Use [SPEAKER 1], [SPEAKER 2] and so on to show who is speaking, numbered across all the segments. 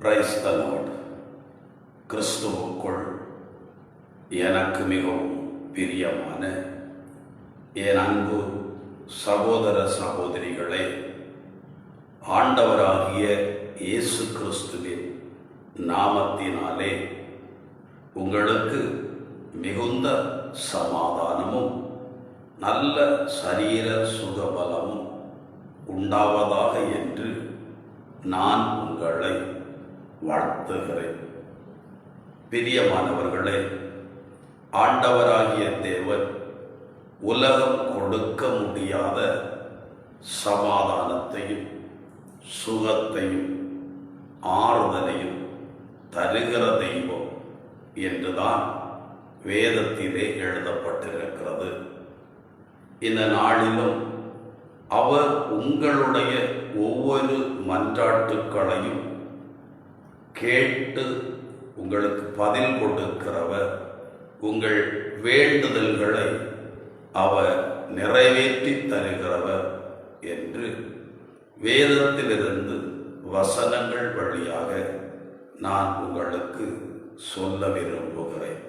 [SPEAKER 1] Praise the Lord. கிறிஸ்துவுக்குள் எனக்கு மிகவும் பிரியமான என் அன்பு சகோதர சகோதரிகளே, ஆண்டவராகிய இயேசு கிறிஸ்துவின் நாமத்தினாலே உங்களுக்கு மிகுந்த சமாதானமும் நல்ல சரீர சுகபலமும் உண்டாவதாக என்று நான் உங்களை வாழ்த்துகிறேன். பிரியமானவர்களே, ஆண்டவராகிய தேவன் உலகம் கொடுக்க முடியாத சமாதானத்தையும் சுகத்தையும் ஆறுதலையும் தருகிற தெய்வம் என்றுதான் வேதத்திலே எழுதப்பட்டிருக்கிறது. இந்த நாளிலும் அவர் உங்களுடைய ஒவ்வொரு மன்றாட்டுக்களையும் கேட்டு உங்களுக்கு பதில் கொடுக்கிறவர், உங்கள் வேண்டுதல்களை அவர் நிறைவேற்றி தருகிறவர் என்று வேதத்திலிருந்து வசனங்கள் வழியாக நான் உங்களுக்கு சொல்ல விரும்புகிறேன்.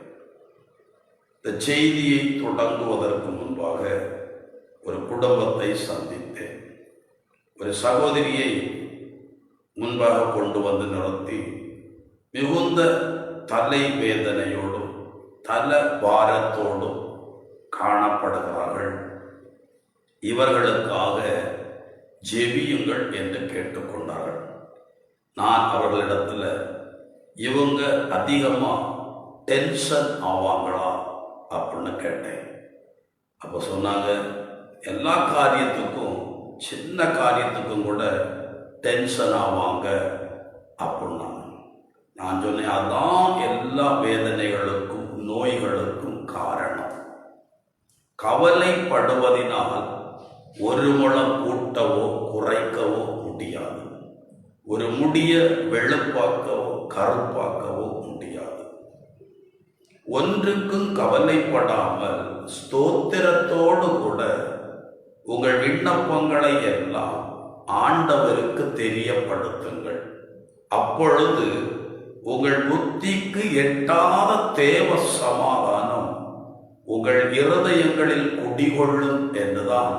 [SPEAKER 1] இந்த செய்தியை தொடங்குவதற்கு முன்பாக ஒரு குடும்பத்தை சந்தித்தேன். ஒரு சகோதரியை முன்பாக கொண்டு வந்து நிறுத்தி மிகுந்த தலை வேதனையோடும் தல பாரத்தோடும் காணப்படுகிறார்கள். இவர்களுக்காக ஜெபியுங்கள் என்று கேட்டுக்கொண்டார்கள். நான் அவர்களிடத்தில் இவங்க அதிகமாக டென்ஷன் ஆவாங்களா அப்படின்னு கேட்டேன். அப்போ சொன்னாங்க, எல்லா காரியத்துக்கும் சின்ன காரியத்துக்கும் கூட டென்ஷன் ஆவாங்க அப்படின்னாங்க. நான் சொன்னேன், அதான் எல்லா வேதனைகளுக்கும் நோய்களுக்கும் காரணம். கவலைப்படுவதினால் ஒரு முழம் கூட்டவோ குறைக்கவோ முடியாது. ஒரு முடிய வெளுப்பாக்கவோ கருப்பாக்கவோ முடியாது. ஒன்றுக்கும் கவலைப்படாமல் ஸ்தோத்திரத்தோடு கூட உங்கள் விண்ணப்பங்களை எல்லாம் ஆண்டவருக்கு தெரியப்படுத்துங்கள். அப்பொழுது உங்கள் புத்திக்கு எட்டாத தேவ சமாதானம் உங்கள் இருதயங்களில் குடிகொள்ளும் என்றுதான்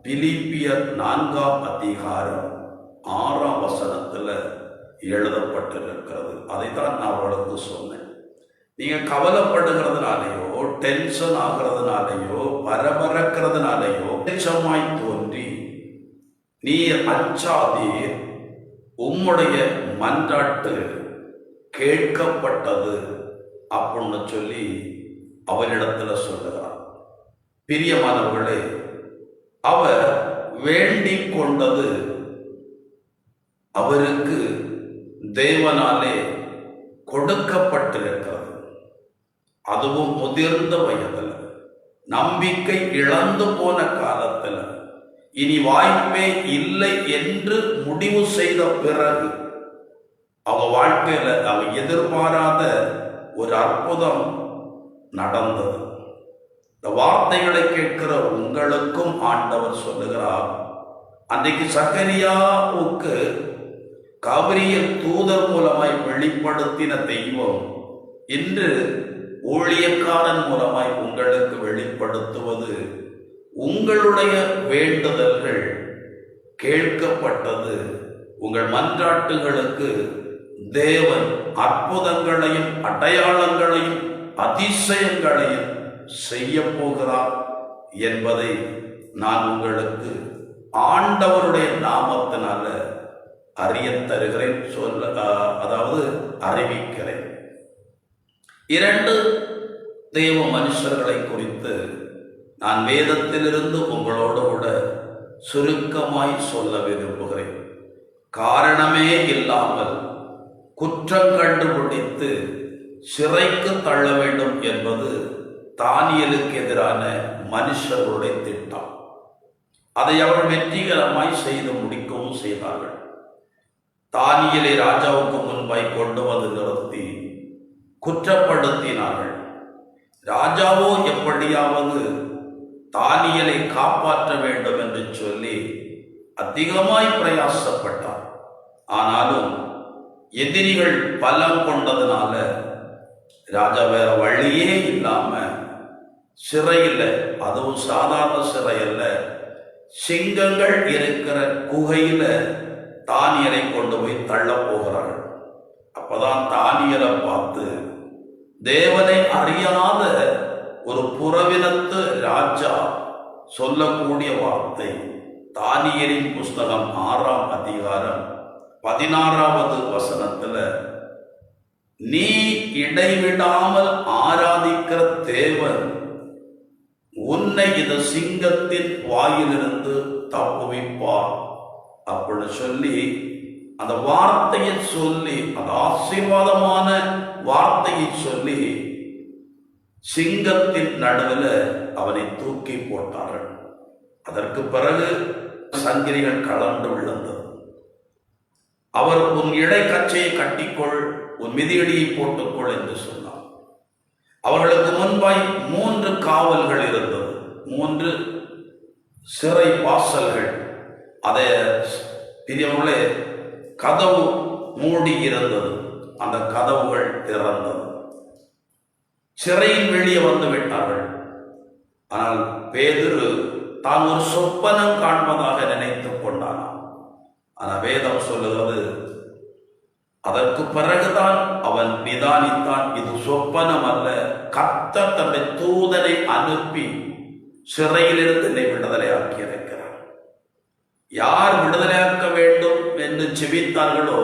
[SPEAKER 1] பிலிப்பியர் 4ஆம் அதிகாரம் 6ஆம் வசனத்தில் எழுதப்பட்டிருக்கிறது. அதைத்தான் நான் அவளுக்கு சொன்னேன். நீங்கள் கவலைப்படுகிறதுனாலேயோ டென்ஷன் ஆகிறதுனாலேயோ பரபரக்கிறதுனாலேயோ வெளிச்சமாய் தோன்றி நீர் அஞ்சாதீர், உம்முடைய மன்றாட்டு கேட்கப்பட்டது அப்படின்னு சொல்லி அவரிடத்துல சொல்லுகிறார். பிரியமானவர்களே, அவர் வேண்டிக் கொண்டது அவருக்கு தேவனாலே கொடுக்கப்பட்டிருக்கிறது. அதுவும் முதிர்ந்த வயதில், நம்பிக்கை இழந்து போன காலத்தில், இனி வாய்ப்பே இல்லை என்று முடிவு செய்த பிறகு அவங்க வாழ்க்கையில அவங்க எதிர்பாராத ஒரு அற்புதம் நடந்தது. இந்த வார்த்தைகளை கேட்கிற உங்களுக்கும் ஆண்டவர் சொல்லுகிறார், அன்றைக்கு சகரியாவுக்கு கபிரியேல் தூதர் மூலமாய் வெளிப்படுத்தின தெய்வம் இன்று ஊழியக்காரன் மூலமாய் உங்களுக்கு வெளிப்படுத்துவது, உங்களுடைய வேண்டுதல்கள் கேட்கப்பட்டது. உங்கள் மன்றாட்டுகளுக்கு தேவன் அற்புதங்களையும் அடையாளங்களையும் அதிசயங்களையும் செய்ய போகிறார் என்பதை நான் உங்களுக்கு ஆண்டவருடைய நாமத்தினால அறிய தருகிறேன், அதாவது அறிவிக்கிறேன். 2 தேவ மனுஷர்களை குறித்து நான் வேதத்திலிருந்து உங்களோடு கூட சுருக்கமாய் சொல்ல விரும்புகிறேன். காரணமே இல்லாமல் குற்றம் கண்டுபிடித்து சிறைக்கு தள்ள வேண்டும் என்பது தானியேலுக்கு எதிரான மனுஷர்களுடைய திட்டம். அதை அவர்கள் வெற்றிகரமாய் செய்து முடிக்கவும் செய்தார்கள். தானியேலை ராஜாவுக்கு முன்பாய் கொண்டு வந்து நிறுத்தி குற்றப்படுத்தினார்கள். ராஜாவோ எப்படியாவது தானியேலை காப்பாற்ற வேண்டும் என்று சொல்லி அதிகமாய் பிரயாசப்பட்டார். ஆனாலும் எதிரிகள் பலம் கொண்டதுனால ராஜா வேற வழியே இல்லாம சிறையில், அதுவும் சாதாரண சிறையில், சிங்கங்கள் இருக்கிற குகையில தானியலை கொண்டு போய் தள்ள போகிறார்கள். அப்பதான் தானியலை பார்த்து தேவனை அறியாத ஒரு புறவினத்து ராஜா சொல்லக்கூடிய வார்த்தை தானியலின் புஸ்தகம் 6ஆம் அதிகாரம் 16வது வசனத்துல, நீ இடைவிடாமல் ஆராதிக்கிற தேவன் உன்னை இந்த சிங்கத்தின் வாயிலிருந்து தப்புவிப்பார் அப்படின்னு சொல்லி அந்த வார்த்தையை சொல்லி, அந்த ஆசீர்வாதமான வார்த்தையை சொல்லி சிங்கத்தின் நடுவில் அவனை தூக்கி போட்டார்கள். அதற்கு பிறகு சங்கிலிகள் கலந்து விழுந்தது. அவர் உன் இடைக்கச்சையை கட்டிக்கொள், உன் மிதியடியை போட்டுக்கொள் என்று சொன்னார். அவர்களுக்கு முன்பாய் 3 காவல்கள் இருந்தது, 3 சிறை வாசல்கள். அதை பிரியவர்களே, கதவு மூடி இருந்தது, அந்த கதவுகள் திறந்தது. சிறையில் வெளியே வந்து விட்டார்கள். ஆனால் பேதுரு தான் ஒரு சொப்பனம் காண்பதாக நினைத்துக் கொண்டான். ஆனால் வேதம் சொல்லுகிறது, அதற்கு பிறகுதான் அவன் நிதானித்தான், இது சொப்பனம் அல்ல, கர்த்தர் தன்னுடைய தூதனை அனுப்பி சிறையிலிருந்து என்னை விடுதலையாக்கி இருக்கிறார். யார் விடுதலையாக்க வேண்டும் என்று செபித்தார்களோ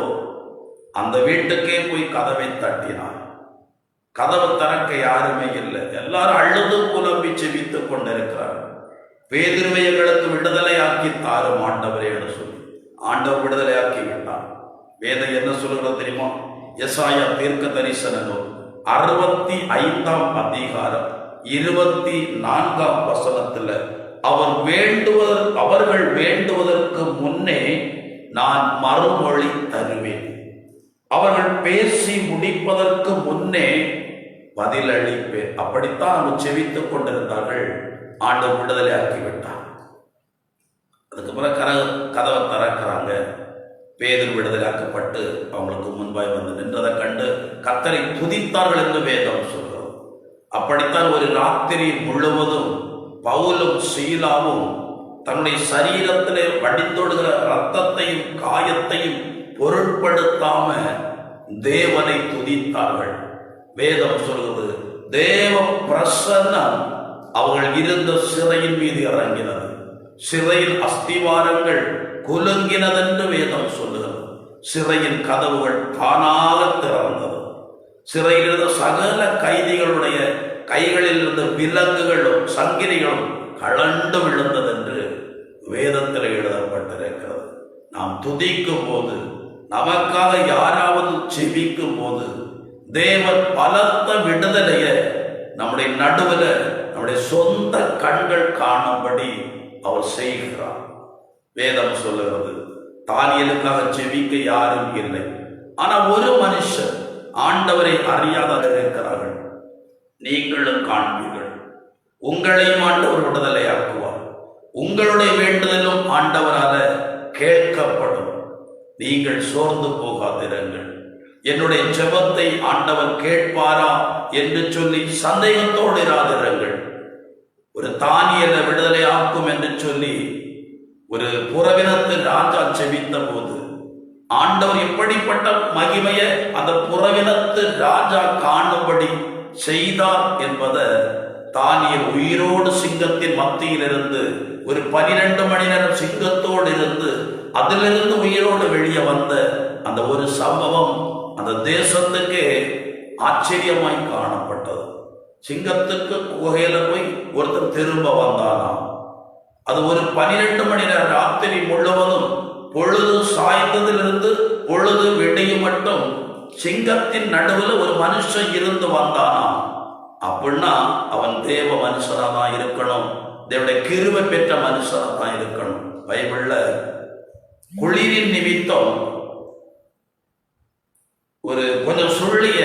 [SPEAKER 1] அந்த வீட்டுக்கே போய் கதவை தட்டினார். கதவு திறக்க யாருமே இல்லை, எல்லாரும் அழுது புலம்பி செபித்துக் கொண்டிருக்கிறார். பேதுருவை எங்களுக்கு விடுதலையாக்கி தாரும் ஆண்டவரே என்று சொல்லி ஆண்டவர் விடுதலையாக்கி விட்டார். வேதம் என்ன சொல்லுகிறது தெரியுமா? எசாயா தீர்க்க தரிசன நூல் 65ஆம் அதிகாரம் 24ஆம் வசனத்துல, அவர்கள் வேண்டுவதற்கு முன்னே நான் மறுமொழி தருவேன், அவர்கள் பேசி முடிப்பதற்கு முன்னே பதிலளிப்பேன். அப்படித்தான் அவங்க செவித்துக் கொண்டிருந்தார்கள். ஆண்டவர் விடுதலை ஆக்கிவிட்டார். அதுக்கு பிறகு கதவை திறக்கிறாங்க. பேதுரு விடுதலையாக்கப்பட்டு அவங்களுக்கு முன்பாய் வந்து நின்றதை கண்டு கர்த்தரை துதித்தார்கள் என்று வேதம் சொல்கிறது. அப்படித்தான் ஒரு ராத்திரி முழுவதும் பவுலும் சீலாவும் தன்னுடைய சரீரத்திலே வடிந்தொடுகிற இரத்தத்தையும் காயத்தையும் பொருட்படுத்தாம தேவனை துதித்தார்கள். வேதம் சொல்கிறது, தேவ பிரசன்னம் அவர்கள் இருந்த சிறையின் மீது இறங்கினது. சிறையின் அஸ்திவாரங்கள் குலுங்கினதென்று வேதம் சொல்லுகிறது. சிறையின் கதவுகள் தானாக திறந்தது. சிறையில் இருந்த சகல கைதிகளுடைய கைகளில் இருந்த விலங்குகளும் சங்கிலிகளும் கலண்டு விழுந்தது என்று வேதத்தில் எழுதப்பட்டிருக்கிறது. நாம் துதிக்கும் போது, நமக்காக யாராவது செபிக்கும் போது, தேவன் பலத்த விடுதலையை நம்முடைய நடுவில் நம்முடைய சொந்த கண்கள் காணும்படி அவர் செய்கிறார். வேதம் சொல்லுகிறது, தானியலுக்காக செபிக்க யாரும் இல்லை. ஆனால் ஒரு மனுஷன் ஆண்டவரை அறியாத இருக்கிறார்கள். நீங்களும் காண்பீர்கள், உங்களையும் ஆண்டவர் விடுதலையாக்குவார். உங்களுடைய வேண்டுதலும் ஆண்டவரால கேட்கப்படும். நீங்கள் சோர்ந்து போகாதிருங்கள். என்னுடைய ஜெபத்தை ஆண்டவர் கேட்பாரா என்று சொல்லி சந்தேகத்தோடு இராதிருங்கள். ஒரு தானியலை விடுதலை ஆக்கும் என்று சொல்லி ஒரு புறவினத்து ராஜா செபித்த போது ஆண்டவர் எப்படிப்பட்ட மகிமையை அந்த புறவினத்து ராஜா காணும்படி செய்தார் என்பதை தானியல் உயிரோடு சிங்கத்தின் மத்தியில் இருந்து ஒரு 12 மணி நேரம் சிங்கத்தோடு இருந்து அதிலிருந்து உயிரோடு வெளியே வந்த அந்த ஒரு சம்பவம் அந்த தேசத்துக்கு ஆச்சரியமாய் காணப்பட்டது. சிங்கத்துக்கு குகையில போய் ஒருத்தர் திரும்ப வந்தானாம். அது ஒரு 12 மணி நேரம் ராத்திரி முழுவதும் பொழுது சாய்ந்ததிலிருந்து பொழுது விடியும் மட்டும் சிங்கத்தின் நடுவில் ஒரு மனுஷன் இருந்து வந்தானாம். அப்படின்னா அவன் தேவ மனுஷனா தான் இருக்கணும், தேவனுடைய கிருபை பெற்ற மனுஷனா தான் இருக்கணும். பைபிள்ல குளிரின் நிமித்தம் ஒரு கொஞ்சம் சொல்லிய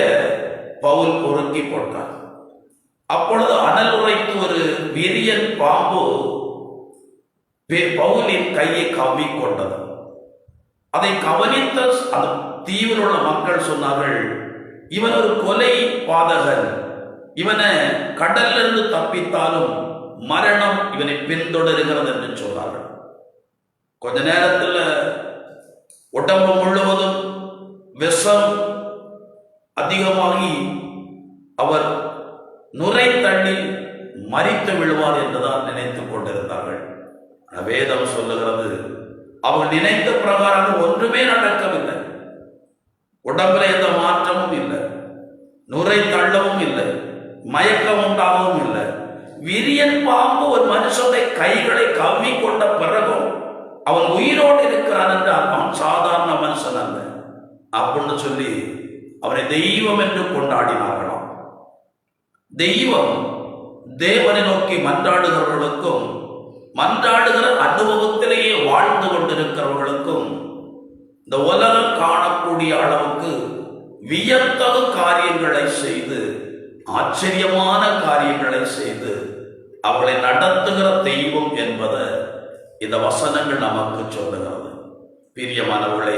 [SPEAKER 1] பவுல் பொறுக்கி போட்டார். அப்பொழுது அனல் உரைத்து ஒரு விரியன் பாம்பு பவுலின் கையை கவ்வி கொண்டது. அதை கவனித்த அந்த தீவில் உள்ள மக்கள் சொன்னார்கள், இவன் ஒரு கொலை பாதகன், இவனை கடலிலிருந்து தப்பித்தாலும் மரணம் இவனை பின்தொடருகிறது என்று சொன்னார்கள். கொஞ்ச நேரத்தில் உடம்பு முழுவதும் விஷம் அதிகமாகி அவர் நுரை தள்ளி மரித்து விழுவார் என்றுதான் நினைத்துக் கொண்டிருந்தார்கள். வேதம் சொல்லுகிறது, அவர்கள் நினைத்த பிரகாரம் ஒன்றுமே நடக்கவில்லை. உடம்புல எந்த மாற்றமும் இல்லை, நுரை தள்ளவும் இல்லை, மயக்கம் உண்டாகவும் இல்லை. விரியன் பாம்பு ஒரு மனுஷனுடைய கைகளை கவ்வி கொண்ட பிறகும் அவன் உயிரோடு இருக்கிறான் என்றால் அவன் சாதாரண மனுஷன் அல்ல அப்படின்னு சொல்லி அவனை தெய்வம் என்று கொண்டாடினார்களாம். தெய்வம் தேவனை நோக்கி மன்றாடுகிறவர்களுக்கும் மன்றாடுகிற அனுபவத்திலேயே வாழ்ந்து கொண்டிருக்கிறவர்களுக்கும் இந்த உலகம் காணக்கூடிய அளவுக்கு வியத்தகு காரியங்களை செய்து, ஆச்சரியமான காரியங்களை செய்து அவளை நடத்துகிற தெய்வம் என்பதை இந்த வசனங்கள் நமக்கு சொல்லுகிறது. பிரியமானவர்களே,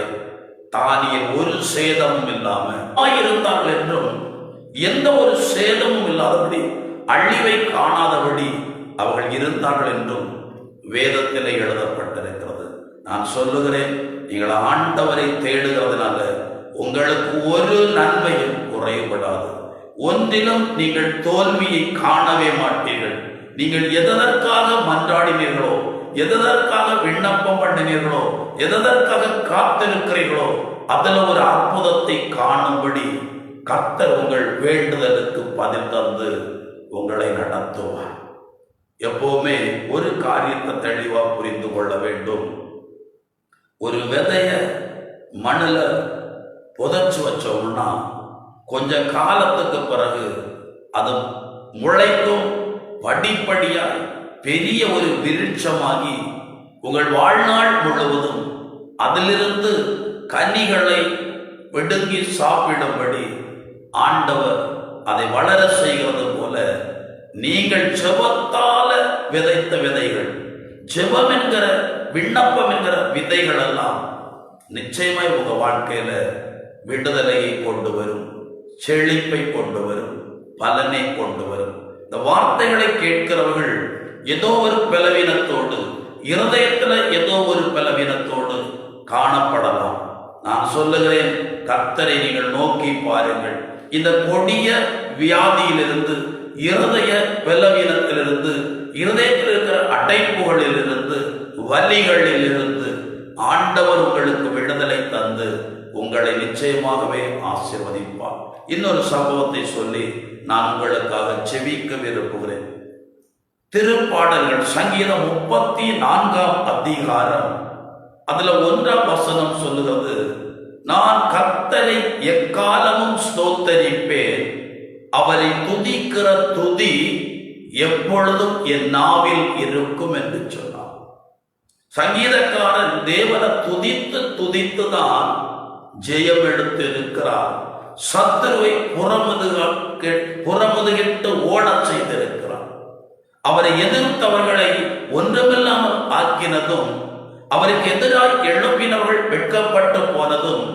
[SPEAKER 1] தானியேல் ஒரு சேதமும் இல்லாமல் இருந்தார்கள் என்றும் எந்த ஒரு சேதமும் இல்லாதபடி அழிவை காணாதபடி அவர்கள் இருந்தார்கள் என்றும் வேதத்திலே எழுதப்பட்டிருக்கிறது. நான் சொல்லுகிறேன், நீங்கள் ஆண்டவரை தேடுகிறதுனால உங்களுக்கு ஒரு நன்மையும் குறைபடாது. ஒன்றிலும் நீங்கள் தோல்வியை காணவே மாட்டீர்கள். நீங்கள் எதற்காக மன்றாடினீர்களோ, எதற்காக விண்ணப்பம் பண்ணினீர்களோ, எதற்காக காத்திருக்கிறீர்களோ அதில் ஒரு அற்புதத்தை காணும்படி கர்த்தர் உங்கள் வேண்டுதலுக்கு பதில் தந்து உங்களை நடத்துவார். எப்பவுமே ஒரு காரியத்தை தெளிவா புரிந்து கொள்ள வேண்டும். ஒரு விதைய மண்ணில் புதைச்சு வச்சோம்னா கொஞ்ச காலத்துக்கு பிறகு அது முளைக்கும், படிப்படியாய் பெரிய ஒரு விருட்சமாகி உங்கள் வாழ்நாள் முழுவதும் அதிலிருந்து கனிகளை விடுங்கி சாப்பிடும்படி ஆண்டவர் அதை வளர செய்கிறது போல நீங்கள் ஜெபத்தால விதைத்த விதைகள், ஜெபம் என்கிற விண்ணப்பம் என்கிற விதைகள் எல்லாம் நிச்சயமாய் உங்க வாழ்க்கையில விடுதலையை கொண்டு வரும், செழிப்பை கொண்டு வரும், பலனை கொண்டு வரும். இந்த வார்த்தைகளை கேட்கிறவர்கள் ஏதோ ஒரு பலவீனத்தோடு, இருதயத்தில் ஏதோ ஒரு பலவீனத்தோடு காணப்படலாம். நான் சொல்லுகிறேன், கர்த்தரை நீங்கள் நோக்கி பாருங்கள். இந்த கொடிய வியாதியிலிருந்து, இருதய பலவீனத்திலிருந்து, இருதயத்தில் இருக்கிற அடைப்புகளிலிருந்து, வலிகளிலிருந்து ஆண்டவர் உங்களுக்கு விடுதலை தந்து உங்களை நிச்சயமாகவே ஆசீர்வதிப்பார். இன்னொரு சம்பவத்தை சொல்லி நான் உங்களுக்காக செவிக்க விரும்புகிறேன். திருப்பாடல்கள் சங்கீதம் 34ஆம் அதிகாரம் அதுல 1ஆம் வசனம் சொல்லுகிறது, நான் கர்த்தரை எக்காலமும் ஸ்தோத்தரிப்பேன், அவரை துதிக்கிற துதி எப்பொழுதும் என் நாவில் இருக்கும் என்று சொன்னார். சங்கீதக்காரன் தேவனை துதித்து துதித்துதான் ஜெயம் எடுத்து இருக்கிறார். சத்துருவை புறமுதுகிட்டு ஓடச் செய்திருக்கிறார். அவரை எதிர்த்தவர்களை ஒன்றுமில்லாமல் ஆக்கினதும், அவருக்கு எதிராக எழுப்பினவர்கள் வெட்கப்பட்டு போனதும்,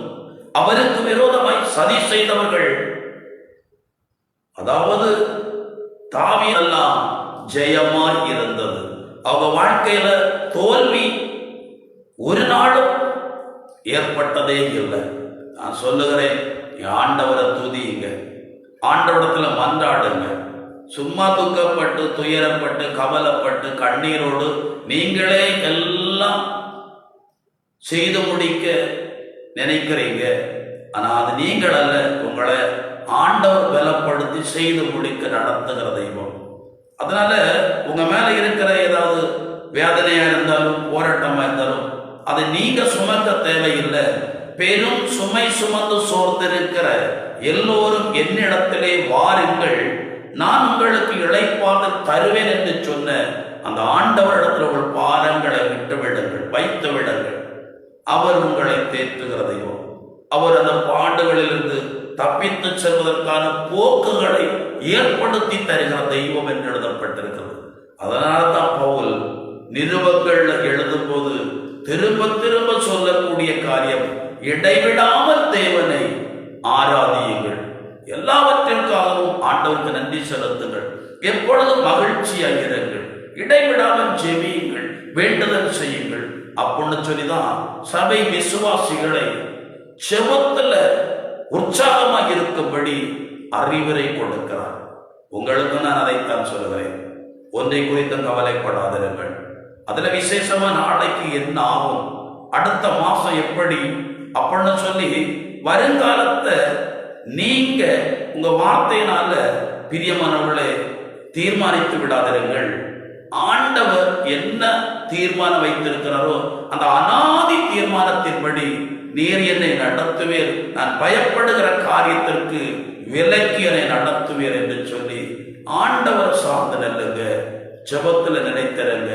[SPEAKER 1] அவருக்கு விரோதமாய் சதி செய்தவர்கள், அதாவது தாவீதெல்லாம் ஜெயமாய் இருந்தது. அவங்க வாழ்க்கையில தோல்வி ஒரு நாளும் ஏற்பட்டதே இல்லை. நான் சொல்லுகிறேன், ஆண்டவரை துதியுங்க, ஆண்டவரத்துல மன்றாடுங்க. சும்மா துக்கப்பட்டு துயரப்பட்டு கவலைப்பட்டு கண்ணீரோடு நீங்களே எல்லாம் செய்து முடிக்க நினைக்கிறீங்க. ஆனா அது நீங்கள் அல்ல, உங்களை ஆண்டவர் பலப்படுத்தி செய்து முடிக்க நடத்துகிற தெய்வம். அதனால உங்க மேல இருக்கிற ஏதாவது வேதனையா இருந்தாலும் போராட்டமா இருந்தாலும் அதை நீங்க சுமக்க தேவையில்லை. பெரும் சுமை சுமந்து சோர்ந்திருக்கிற எல்லோரும் என்னிடத்திலே வாருங்கள், நான் உங்களுக்கு இளைப்பாறுதல் தருவேன் என்று சொன்ன அந்த ஆண்டவரிடத்தில் உங்கள் பாரங்களை விட்டு விடுங்கள், வைத்து விடுங்கள். அவர் உங்களை தேற்றுகிற தெய்வம். அவர் அந்த பாடுகளிலிருந்து தப்பித்து செல்வதற்கான போக்குகளை ஏற்படுத்தி தருகிற தெய்வம் என்று எழுதப்பட்டிருக்கிறது. அதனால தான் பவுல் நிருபங்கள்ல எழுதும் போது திரும்ப திரும்ப சொல்லக்கூடிய வேண்டிய காரியம், இடைவிடாமல் தேவனை ஆராதியுங்கள். எல்லாவற்றிற்காகவும் ஆண்டவருக்கு நன்றி செலுத்துங்கள். எப்பொழுதும் மகிழ்ச்சியாக இருங்கள். இடைவிடாமல் ஜெபியுங்கள், வேண்டுதல் செய்யுங்கள். அப்படின்னு சொல்லிதான் சபை விசுவாசிகளை செபத்துல உற்சாகமாக இருக்கும்படி அறிவுரை கொடுக்கிறார். உங்களுக்கு நான் அதைத்தான் சொல்லுகிறேன். ஒன்றை குறித்து கவலைப்படாதிருங்கள். அதுல விசேஷமா நாளைக்கு என்ன ஆகும், அடுத்த மாசம் எப்படி அப்படின்னு சொல்லி வருங்காலத்தை நீங்க உங்க வார்த்தையினால பிரியமானவர்களை தீர்மானித்து விடாதிருங்கள். ஆண்டவர் என்ன தீர்மானம் வைத்திருக்கிறாரோ அந்த அநாதி தீர்மானத்தின்படி நீர் என்னை நடத்துவீர், நான் பயப்படுகிற காரியத்திற்கு விலக்கி என்னை நடத்துவீர் என்று சொல்லி ஆண்டவர் சார்ந்து நெல்லுங்க. ஜெபத்தில் நினைத்திருங்க.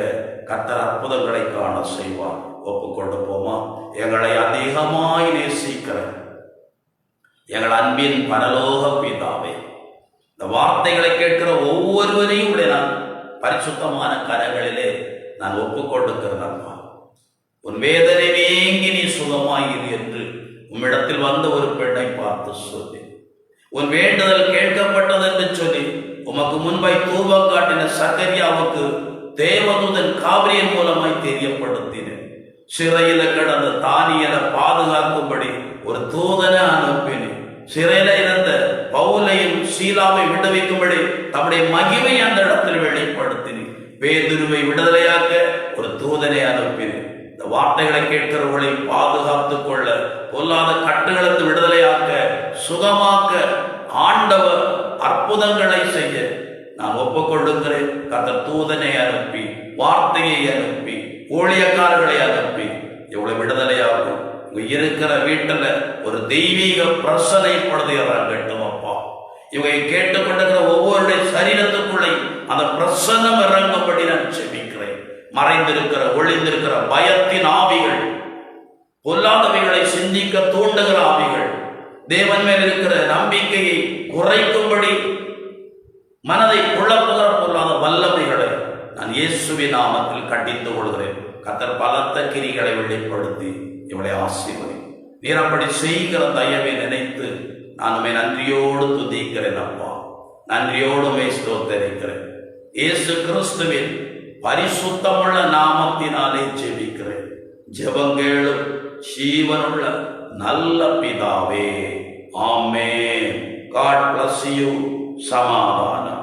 [SPEAKER 1] கர்த்தர் அற்புதங்களை காண செய்வார். ஒப்புக்கொண்டு போமா? எங்களை அதிகமாய் நேசிக்கிற எங்கள் அன்பின் பரலோக பிதாவே, இந்த வார்த்தைகளை கேட்கிற ஒவ்வொருவரையும் நான் பரிசுத்தமான கரங்களிலே நான் ஒப்புக்கொடுக்கிறேன். உன் வேதனை நீங்கி நீ சுகமாயிரு என்று உம்மிடத்தில் வந்த ஒரு பெண்ணை பார்த்து சொல்லி, உன் வேண்டுதல் கேட்கப்பட்டது என்று சொல்லி உமக்கு முன்பாய் தூபம் காட்டின சகரியாவுக்கு தேவதூதன் காபிரியன் மூலமாய் தெரியப்படுத்தினேன். சிறையில கிடந்த தானியலை பாதுகாக்கும்படி ஒரு தூதனை அனுப்பினேன். சிறையில இருந்த பவுலையும் சீலாவை விடுவிக்கும்படி தம்முடைய மகிமை அந்த இடத்தில் வெளிப்படுத்தினேன். பேதுருவை விடுதலையாக்க ஒரு தூதனை அனுப்பினேன். இந்த வார்த்தைகளை கேட்கிறவர்களை பாதுகாத்துக் கொள்ள, பொல்லாத கட்டுகளுக்கு விடுதலையாக்க, சுகமாக்க ஆண்டவர் அற்புதங்களை செய்ய நான் ஒப்புக்கொள்ளுகிறேன். கர்த்தர் தூதனை அனுப்பி, வார்த்தையை அனுப்பி, ஊழியக்காரர்களை அனுப்பி இவ்வளவு விடுதலையாகும். இருக்கிற வீட்டுல ஒரு தெய்வீக பிரசனை பொழுது இறங்கட்டும் அப்பா. இவங்க கேட்டுக்கொண்டிருக்கிற ஒவ்வொருடைய சரீரத்துக்குள்ளே அந்த பிரசன்னம் இறங்கும்படி நான் செபிக்கிறேன். மறைந்திருக்கிற ஒளிந்திருக்கிற பயத்தின் ஆவிகள், பொல்லாதவைகளை சிந்திக்க தூண்டுகிற ஆவிகள், தேவன் மேல் இருக்கிற நம்பிக்கையை குறைக்கும்படி மனதை குழப்புகிற பொல்லாத வல்லமைகளை நான் இயேசுவின் நாமத்தில் கண்டித்து கொள்கிறேன். கர்த்தர் பலத்த கிரிகளை வெளிப்படுத்தி இவளை ஆசீர்வதி. நீர் அப்படி செய்கிற தயவை நினைத்து நானுமே நன்றியோடு துதிக்கிறேன் அப்பா. நன்றியோடுமே ஸ்தோத்தரிக்கிறேன். இயேசு கிறிஸ்துவின் பரிசுத்தமுள்ள நாமத்தினாலே ஜெபிக்கிறேன். ஜெபங்கேளும் ஜீவனுள்ள நல்ல பிதாவே. ஆமென். God bless you. சமாதானம்.